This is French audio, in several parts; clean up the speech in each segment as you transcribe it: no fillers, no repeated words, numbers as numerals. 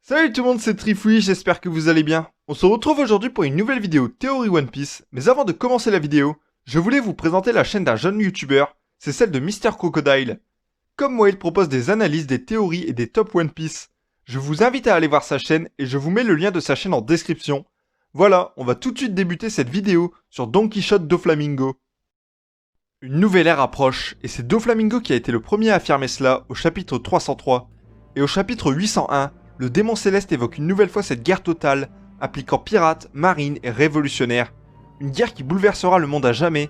Salut tout le monde, c'est Trifouille, j'espère que vous allez bien. On se retrouve aujourd'hui pour une nouvelle vidéo théorie One Piece, mais avant de commencer la vidéo, je voulais vous présenter la chaîne d'un jeune youtubeur, c'est celle de Mr Crocodile. Comme moi, il propose des analyses, des théories et des top One Piece. Je vous invite à aller voir sa chaîne et je vous mets le lien de sa chaîne en description. Voilà, on va tout de suite débuter cette vidéo sur Don Quichotte Doflamingo. Une nouvelle ère approche, et c'est Doflamingo qui a été le premier à affirmer cela au chapitre 303. Et au chapitre 801, le démon céleste évoque une nouvelle fois cette guerre totale, impliquant pirates, marines et révolutionnaires. Une guerre qui bouleversera le monde à jamais.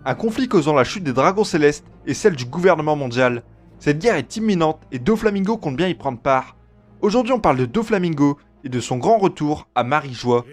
Un conflit causant la chute des dragons célestes et celle du gouvernement mondial. Cette guerre est imminente et Doflamingo compte bien y prendre part. Aujourd'hui on parle de Doflamingo et de son grand retour à Marijois.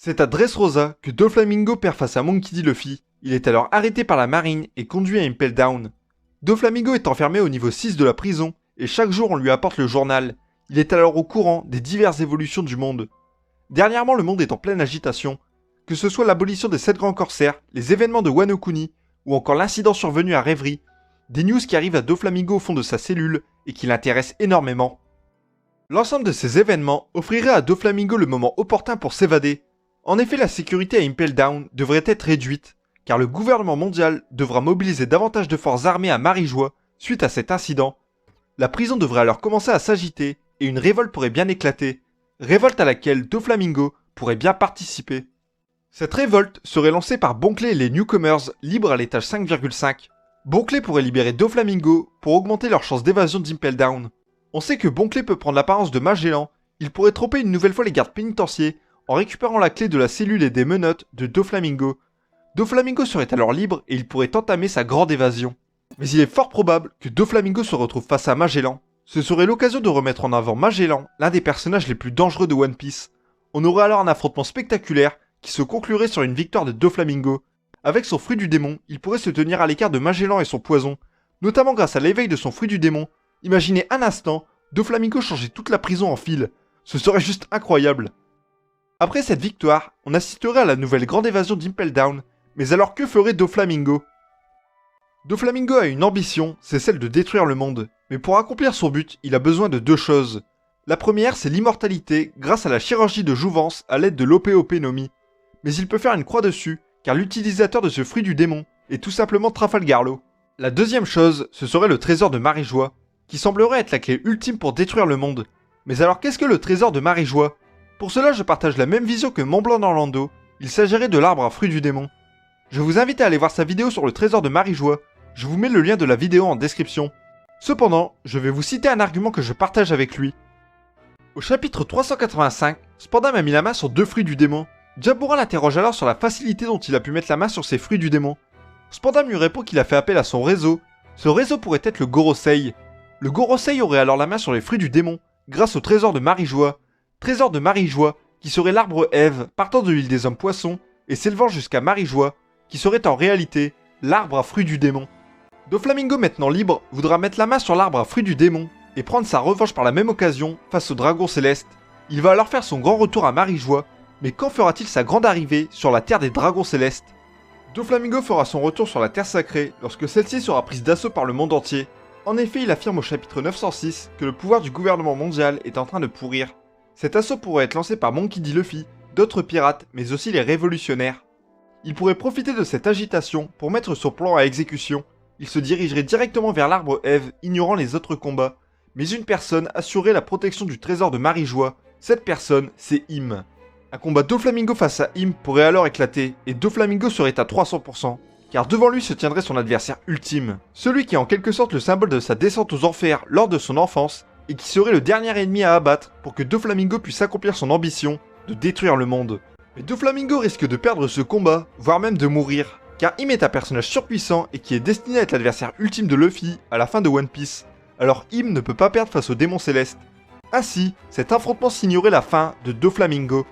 C'est à Dressrosa que Doflamingo perd face à Monkey D. Luffy. Il est alors arrêté par la marine et conduit à Impel Down. Doflamingo est enfermé au niveau 6 de la prison et chaque jour on lui apporte le journal. Il est alors au courant des diverses évolutions du monde. Dernièrement, le monde est en pleine agitation. Que ce soit l'abolition des 7 grands corsaires, les événements de Wano Kuni ou encore l'incident survenu à Rêverie, des news qui arrivent à Doflamingo au fond de sa cellule et qui l'intéressent énormément. L'ensemble de ces événements offrirait à Doflamingo le moment opportun pour s'évader. En effet, la sécurité à Impel Down devrait être réduite, car le gouvernement mondial devra mobiliser davantage de forces armées à Marijois suite à cet incident. La prison devrait alors commencer à s'agiter et une révolte pourrait bien éclater, révolte à laquelle Doflamingo pourrait bien participer. Cette révolte serait lancée par Bon Clay et les Newcomers libres à l'étage 5,5. Bon Clay pourrait libérer Doflamingo pour augmenter leurs chances d'évasion d'Impel Down. On sait que Bon Clay peut prendre l'apparence de Magellan, il pourrait tromper une nouvelle fois les gardes pénitentiaires en récupérant la clé de la cellule et des menottes de Doflamingo. Doflamingo serait alors libre et il pourrait entamer sa grande évasion. Mais il est fort probable que Doflamingo se retrouve face à Magellan. Ce serait l'occasion de remettre en avant Magellan, l'un des personnages les plus dangereux de One Piece. On aurait alors un affrontement spectaculaire qui se conclurait sur une victoire de Doflamingo. Avec son fruit du démon, il pourrait se tenir à l'écart de Magellan et son poison, notamment grâce à l'éveil de son fruit du démon. Imaginez un instant, Doflamingo changer toute la prison en fil. Ce serait juste incroyable. Après cette victoire, on assisterait à la nouvelle grande évasion d'Impel Down, mais alors que ferait Doflamingo? Doflamingo a une ambition, c'est celle de détruire le monde, mais pour accomplir son but, il a besoin de deux choses. La première, c'est l'immortalité grâce à la chirurgie de jouvence à l'aide de l'OPOP Nomi. Mais il peut faire une croix dessus, car l'utilisateur de ce fruit du démon est tout simplement Trafalgarlo. La deuxième chose, ce serait le trésor de Marijois, qui semblerait être la clé ultime pour détruire le monde. Mais alors qu'est-ce que le trésor de Marijois? Pour cela, je partage la même vision que Montblanc dans Lando, il s'agirait de l'arbre à fruit du démon. Je vous invite à aller voir sa vidéo sur le trésor de Marijois, je vous mets le lien de la vidéo en description. Cependant, je vais vous citer un argument que je partage avec lui. Au chapitre 385, Spandam a mis la main sur 2 fruits du démon. Jabura l'interroge alors sur la facilité dont il a pu mettre la main sur ces fruits du démon. Spandam lui répond qu'il a fait appel à son réseau. Ce réseau pourrait être le Gorosei. Le Gorosei aurait alors la main sur les fruits du démon, grâce au trésor de Marijois. Trésor de Marijois, qui serait l'arbre Ève partant de l'île des hommes poissons et s'élevant jusqu'à Marijois, qui serait en réalité l'arbre à fruits du démon. Doflamingo, maintenant libre, voudra mettre la main sur l'arbre à fruits du démon et prendre sa revanche par la même occasion face au dragon céleste. Il va alors faire son grand retour à Marijois, mais quand fera-t-il sa grande arrivée sur la terre des dragons célestes? Doflamingo fera son retour sur la terre sacrée lorsque celle-ci sera prise d'assaut par le monde entier. En effet, il affirme au chapitre 906 que le pouvoir du gouvernement mondial est en train de pourrir. Cet assaut pourrait être lancé par Monkey D. Luffy, d'autres pirates, mais aussi les révolutionnaires. Il pourrait profiter de cette agitation pour mettre son plan à exécution. Il se dirigerait directement vers l'arbre Ève, ignorant les autres combats. Mais une personne assurerait la protection du trésor de Marijois. Cette personne, c'est Im. Un combat Doflamingo face à Im pourrait alors éclater, et Doflamingo serait à 300%. Car devant lui se tiendrait son adversaire ultime. Celui qui est en quelque sorte le symbole de sa descente aux enfers lors de son enfance, et qui serait le dernier ennemi à abattre pour que Doflamingo puisse accomplir son ambition de détruire le monde. Mais Doflamingo risque de perdre ce combat, voire même de mourir, car Im est un personnage surpuissant et qui est destiné à être l'adversaire ultime de Luffy à la fin de One Piece. Alors Im ne peut pas perdre face au démon céleste. Ainsi, cet affrontement signerait la fin de Doflamingo.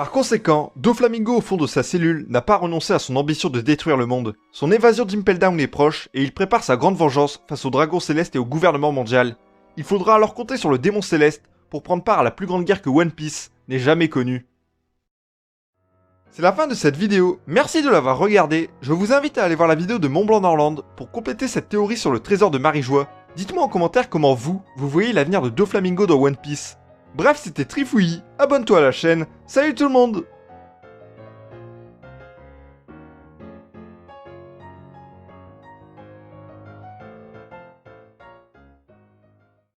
Par conséquent, Doflamingo au fond de sa cellule n'a pas renoncé à son ambition de détruire le monde. Son évasion d'Impel Down est proche et il prépare sa grande vengeance face au dragon céleste et au gouvernement mondial. Il faudra alors compter sur le démon céleste pour prendre part à la plus grande guerre que One Piece n'ait jamais connue. C'est la fin de cette vidéo, merci de l'avoir regardée. Je vous invite à aller voir la vidéo de Montblanc Norland pour compléter cette théorie sur le trésor de Marijoie. Dites-moi en commentaire comment vous voyez l'avenir de Doflamingo dans One Piece. Bref, c'était Trifouillis, abonne-toi à la chaîne, salut tout le monde!